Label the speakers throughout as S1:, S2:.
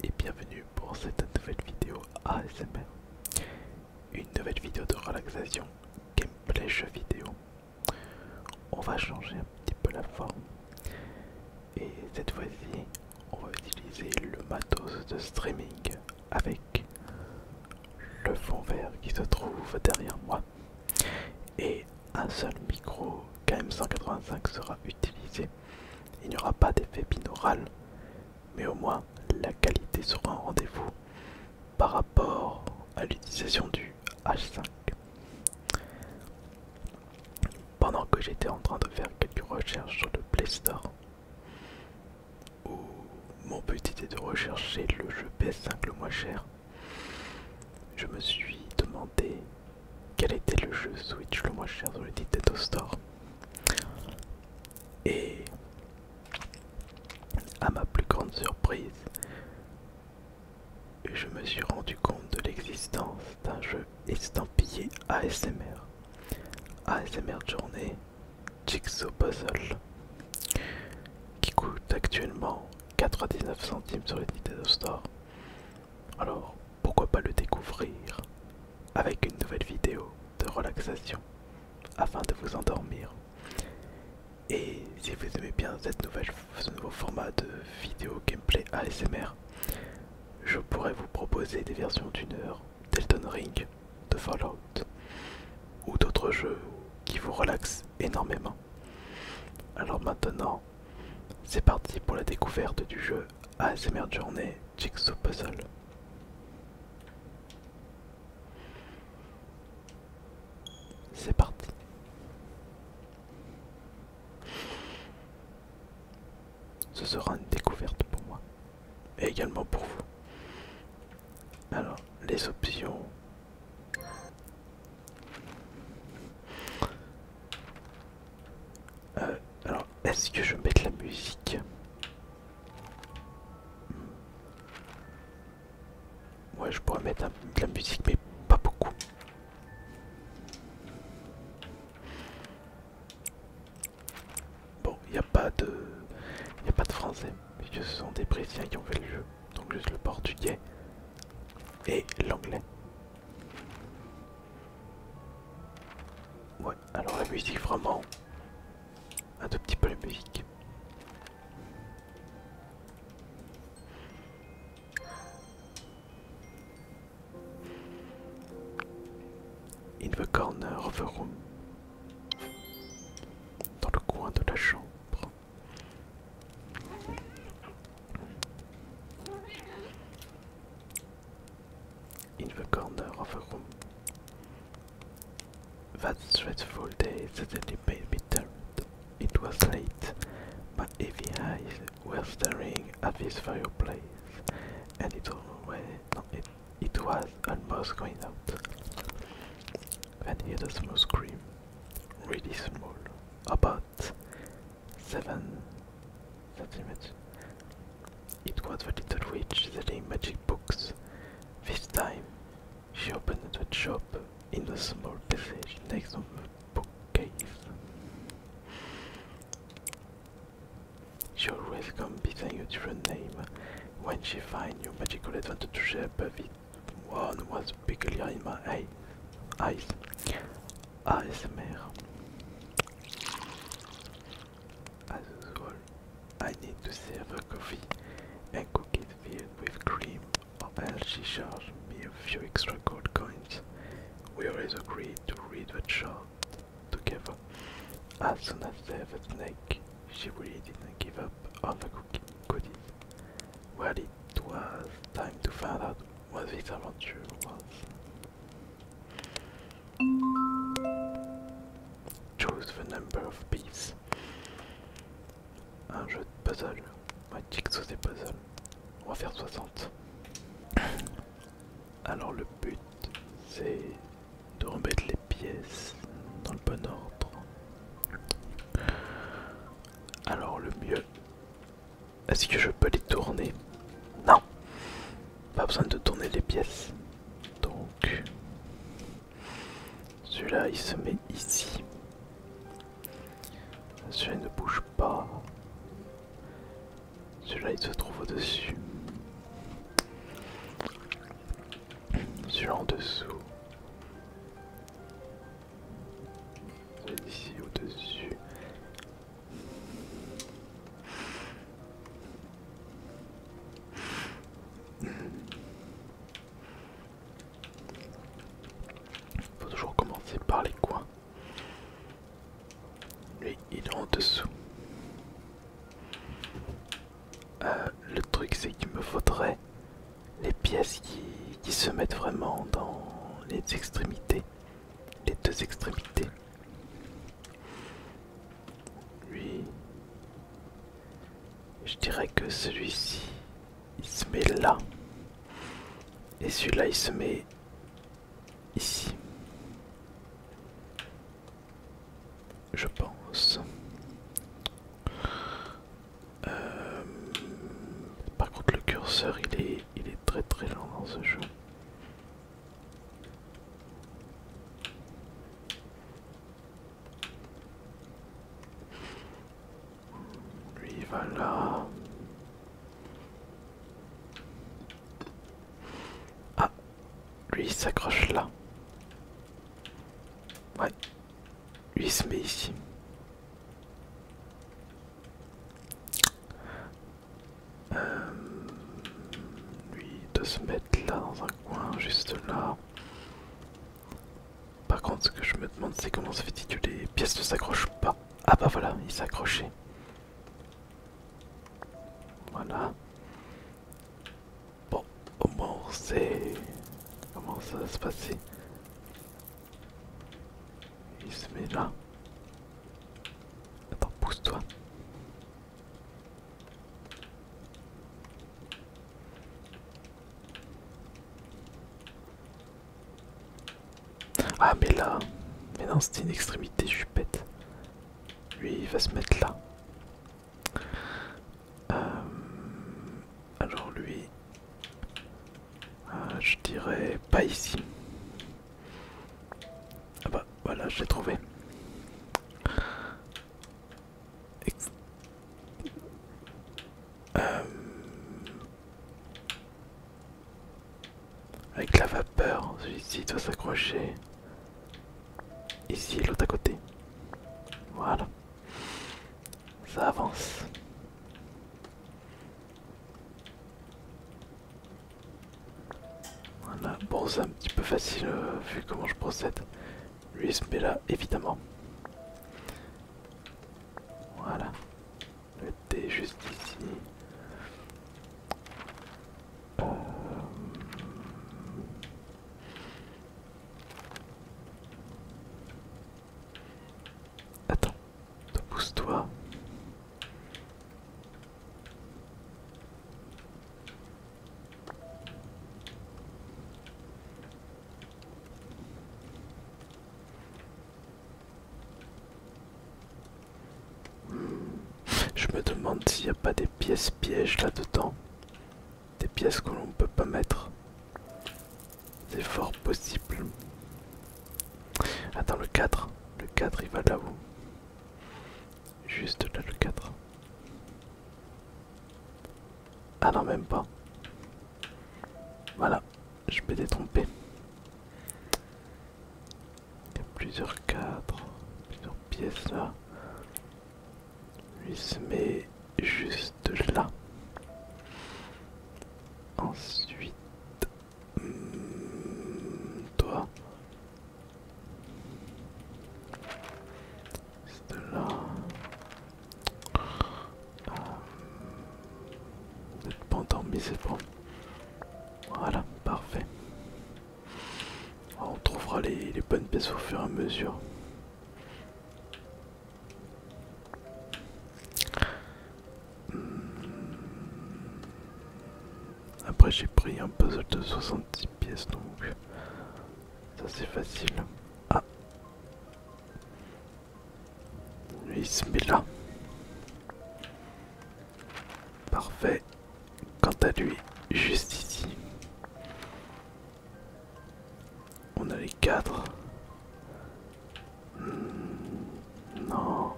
S1: et bienvenue pour cette nouvelle vidéo ASMR. Une nouvelle vidéo de relaxation, gameplay jeu vidéo. On va changer un petit peu la forme. Et cette fois-ci, on va utiliser le matos de streaming avec le fond vert qui se trouve derrière moi. Et un seul micro KM185 sera utilisé. Il n'y aura pas d'effet binaural, mais au moins la qualité sera en rendez-vous par rapport à l'utilisation du H5. Pendant que j'étais en train de faire quelques recherches sur le Play Store, où mon but était de rechercher le jeu PS5 le moins cher, je me suis demandé quel était le jeu Switch le moins cher sur le Nintendo Store. Et à ma plus grande surprise, je me suis rendu compte de l'existence d'un jeu estampillé ASMR. ASMR Journée Jigsaw Puzzle, qui coûte actuellement 99 centimes sur le Nintendo Store. Alors pourquoi pas le découvrir avec une nouvelle vidéo de relaxation afin de vous endormir. Et si vous aimez bien ce nouveau format de vidéo gameplay ASMR, je pourrais vous proposer des versions d'une heure d'Elden Ring, de Fallout ou d'autres jeux qui vous relaxent énormément. Alors maintenant, c'est parti pour la découverte du jeu ASMR Journée Jigsaw Puzzle. C'est parti. Ce sera une découverte pour moi et également pour vous. Alors, les options. Alors, est-ce que je mets de la musique? Ouais, je pourrais mettre de la musique, mais pas beaucoup. Bon, il n'y a pas de français, puisque ce sont des Brésiliens qui ont fait le jeu, donc juste le portugais et l'anglais. Ouais, alors la musique, vraiment, un tout petit peu la musique. In the corner of the room, dans le coin de la chambre. In the corner of the room. That stressful day suddenly made me tired. It was late. My heavy eyes were staring at this fireplace, and it was almost going out. Then he heard a small scream, really small, about 7 centimeters. It was the little witch selling magic books. This time, she opened the shop in the small passage next to the bookcase. She always comes beside a different name when she finds your magical advantage shape. This one was peculiar in my eyes. ASMR. As usual, I need to serve a coffee and cookies filled with cream, or else she charged me a few extra gold coins. We always agreed to read the chart together. As soon as there was a snake, she really didn't give up on the goodies. Well, it was time to find out what this adventure was. Choose the number of pieces. Un jeu de puzzle. Ouais, Jigsaw c'est puzzle. On va faire 60. Alors le but, c'est de remettre les pièces dans le bon ordre. Alors le mieux, est-ce que je peux les tourner? Non, pas besoin de tourner les pièces. Donc celui-là il se met ici. Celui-là ne bouge pas. Celui-là il se trouve au-dessus. celui-là en dessous. Ici au-dessus. Faut toujours commencer par les coins. Lui, il est en dessous. Le truc, c'est qu'il me faudrait les pièces qui se mettent vraiment dans les extrémités. Les deux extrémités. Lui, je dirais que celui-ci, il se met là. Et celui-là, il se met ici. Je pense. Par contre, le curseur, il est très très lent dans ce jeu. Lui, il va là. Ah, lui, il s'accroche là. Ouais. Lui, il se met ici. Lui, il doit se mettre là dans un coin, juste là. Par contre, ce que je me demande, c'est comment ça fait-il que les pièces ne s'accrochent pas. Ah bah voilà, il s'est accroché. Voilà. Bon, au moins on sait comment ça va se passer. Il se met là. Attends, pousse-toi. Ah mais là, mais non, c'était une extrémité, je suis bête. Lui, il va se mettre là. Alors lui, je dirais pas ici. Ah bah voilà, je l'ai trouvé. Avec la vapeur, celui-ci doit s'accrocher. Ici, l'autre à côté. Voilà. Ça avance. Voilà. Bon, c'est un petit peu facile vu comment je procède. Lui, il se met là, évidemment. Voilà. Le thé est juste ici. Attends, pousse-toi. Je me demande s'il n'y a pas des pièces pièges là-dedans. Des pièces que l'on ne peut pas mettre. C'est fort possible. Attends, le 4. Le 4, il va là-haut. Juste là, le 4. Ah non, même pas. Voilà, je m'étais trompé. Il y a plusieurs cadres, plusieurs pièces là. Lui se met juste là. Ensuite, toi, juste là. Vous n'êtes pas endormi, c'est bon. Voilà, parfait. On trouvera les bonnes pièces au fur et à mesure. Après j'ai pris un puzzle de 66 pièces donc ça c'est facile. Ah, lui il se met là. Parfait. Quant à lui, juste ici. On a les cadres. Non.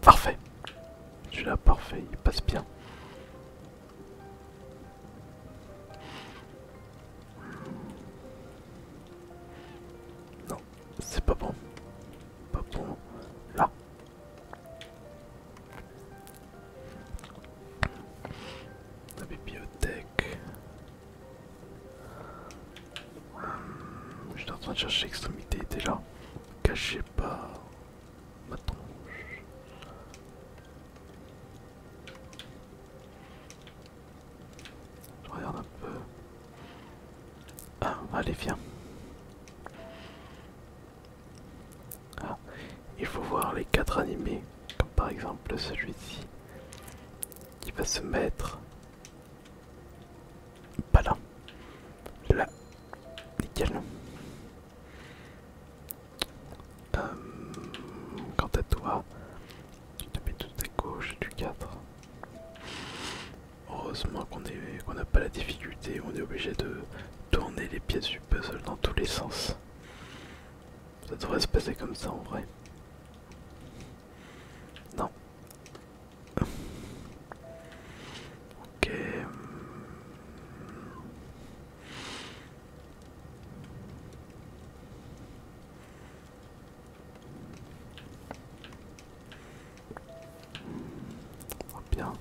S1: Parfait. Celui-là parfait, il passe bien. cachez pas ma tronche. Je regarde un peu. Ah, allez, viens. Ah, il faut voir les 4 animés, comme par exemple celui-ci, qui va se mettre pas là, là, nickel. Quant à toi, tu te mets tout à gauche du 4. Heureusement qu'on n'a pas la difficulté, on est obligé de tourner les pièces du puzzle dans tous les sens. Ça devrait se passer comme ça en vrai. Non. Ok. Bien.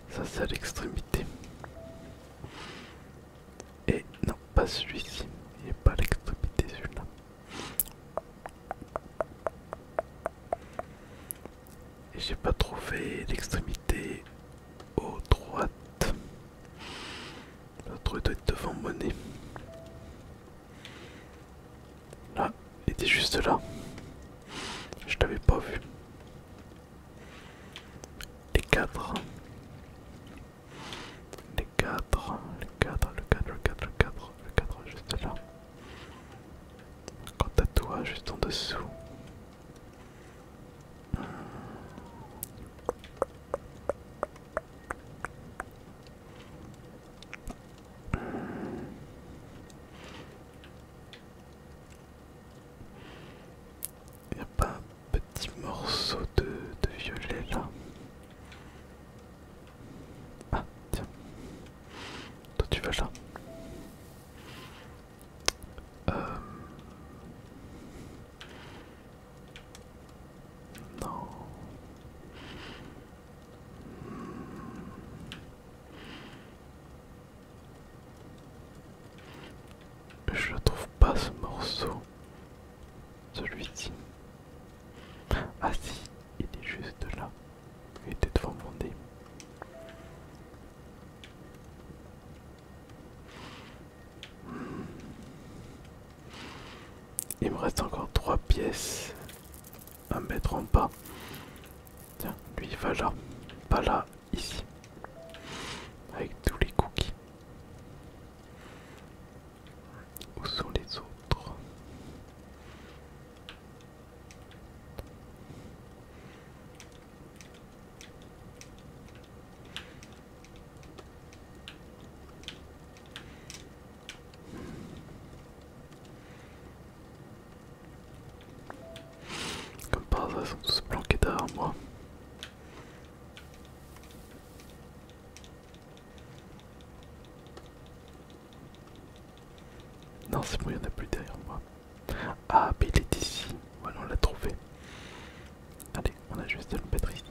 S1: Ça c'est à l'extrémité. Et non, pas celui-ci. Il n'est pas à l'extrémité celui-là. Et j'ai pas trouvé l'extrémité au droite. L'autre doit être devant mon nez. Là, il était juste là. Je t'avais pas vu. Les 4. Les 4. Le 4, le 4, le 4, le 4. Le 4 juste là. Quant à toi, juste en dessous. Il n'y a pas un petit morceau de violet là? Ah, tiens. Toi tu vas là. Non. Je trouve pas ce morceau. Celui-ci. Ah si, il est juste là. Il était devant mon nez. Il me reste encore 3 pièces à mettre en bas. Tiens, lui il va là. Pas là, ici. Avec tous les cookies. Où sont les autres? Comme par hasard, ils sont tous planqués derrière moi. Non, c'est bon, il n'y en a plus derrière moi. Ah, mais il est ici. Voilà, on l'a trouvé. Allez, on a juste à le mettre ici.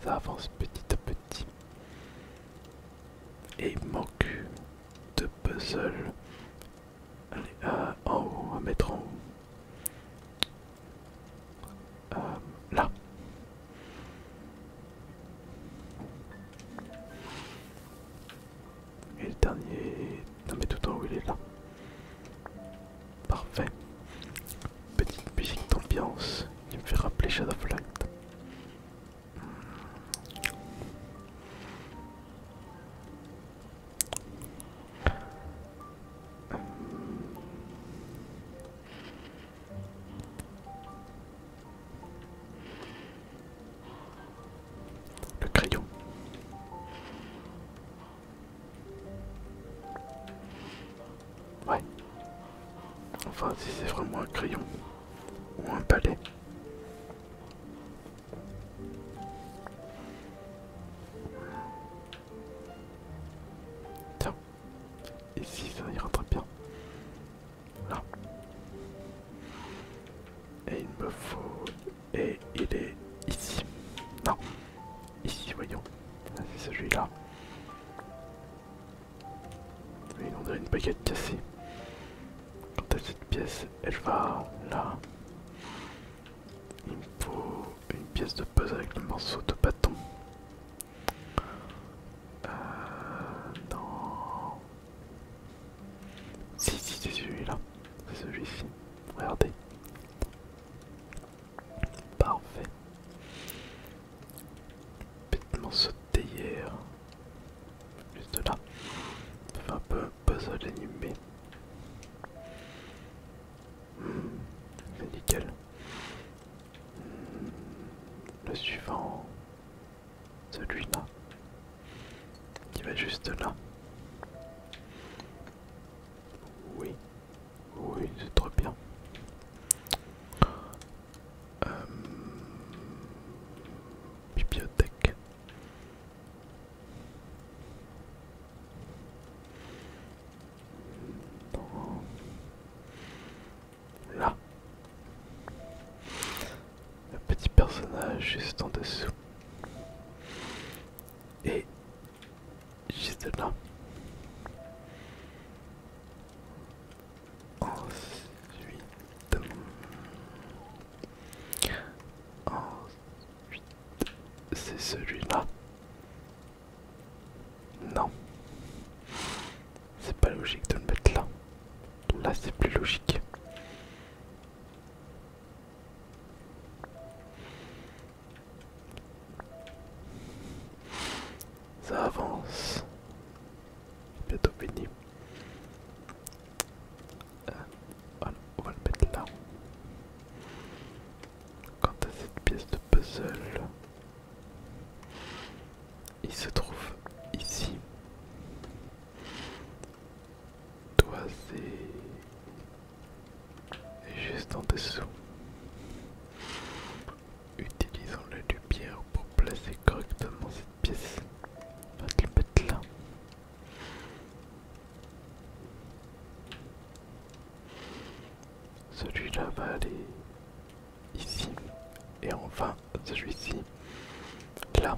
S1: Ça avance petit à petit. Et il manque 2 puzzles. Allez, en haut, à mettre en haut. Là. Et le dernier... Non mais tout en haut il est là. Parfait. Petite musique d'ambiance qui me fait rappeler Shadow of Light. Le crayon. Ouais. Enfin, si c'est vraiment un crayon ou un balai. Tiens, ici ça ira très bien. Là. Et il me faut... Et il est ici. Non. Ici, voyons. Ah, c'est celui-là. Oui, on dirait une baguette cassée. pièce, elle va là. Il me faut une pièce de puzzle avec le morceau de bâton. Non. Si, c'est celui-là. C'est celui-ci. Regardez. Parfait. Petit morceau de théière. Juste là. Ça fait un peu un puzzle animé. C'est nickel. Le suivant. Celui-là. Qui va juste là. Oui. Oui, c'est trop bien. Bibliothèque. Non. Là. Le petit personnage juste en dessous. Et juste là. Ensuite, c'est celui-là. Non. C'est pas logique de le mettre là. Là, c'est plus logique. Ça avance. Bientôt fini. Voilà, on va le mettre là. Quant à cette pièce de puzzle, il se trouve ici. Toi, c'est juste en dessous. Utilisons la lumière pour placer correctement cette pièce. On va te le mettre là. Celui-là va aller ici. Et enfin, celui-ci, là.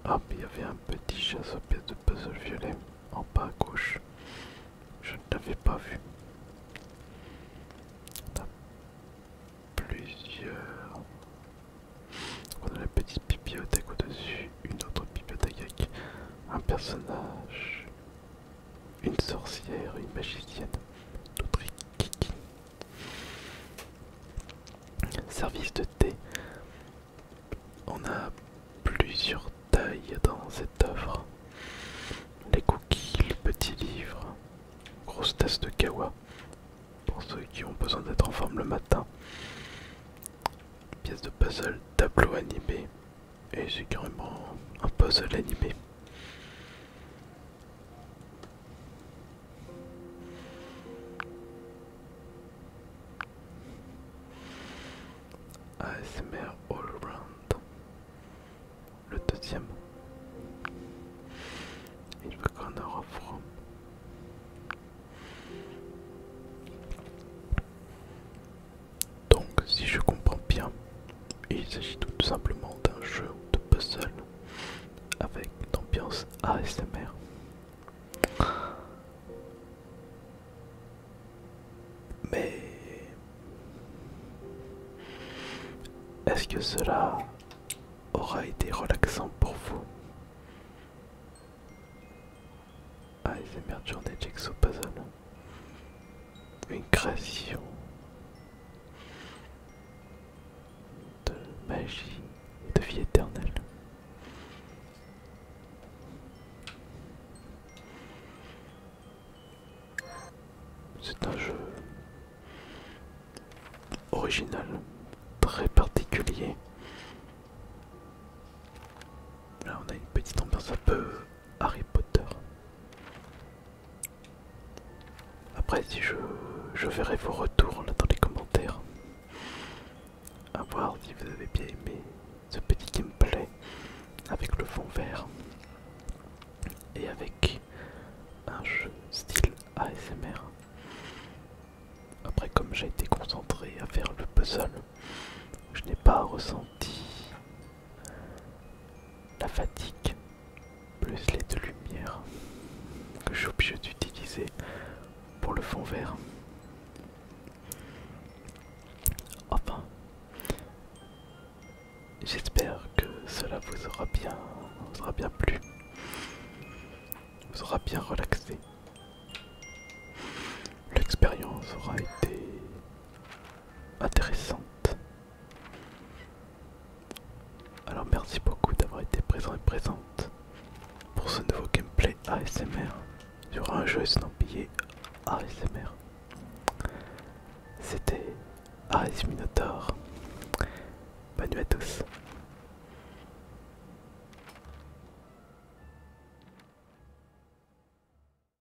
S1: Ah, mais il y avait un petit chasse-pièce de puzzle violet en bas à gauche. Je ne l'avais pas vu. On a plusieurs. On a la petite bibliothèque au-dessus, une autre bibliothèque avec un personnage, une sorcière, une magicienne, d'autres kiki. Service de thé. On a plusieurs tailles dans cette œuvre. Les cookies, le petit livre, grosse tasse de kawa pour ceux qui ont besoin d'être en forme le matin. Pièce de puzzle, tableau animé. Et c'est carrément un puzzle animé. ASMR All Around. Le deuxième. Il veut Corner of Rome. Donc, si je comprends bien, il s'agit tout simplement d'un jeu de puzzle avec une ambiance ASMR. Mais est-ce que cela aura été relaxant pour vous? ASMR Journée Jigsaw Puzzle. Une création de magie et de vie éternelle. C'est un jeu original, très particulier. Là on a une petite ambiance un peu Harry Potter. Après si je verrai vos retours là dans les commentaires. À voir si vous avez bien aimé ce petit gameplay avec le fond vert et avec un jeu style ASMR. Après comme j'ai été concentré puzzle, je n'ai pas ressenti la fatigue, plus les deux lumières que je suis obligé d'utiliser pour le fond vert. Enfin, j'espère que cela vous aura bien plu, vous aura bien relaxé. L'expérience aura été intéressante. Alors merci beaucoup d'avoir été présent et présente pour ce nouveau gameplay ASMR sur un jeu estampillé ASMR. C'était Ares Minotaur. Bonne nuit à tous.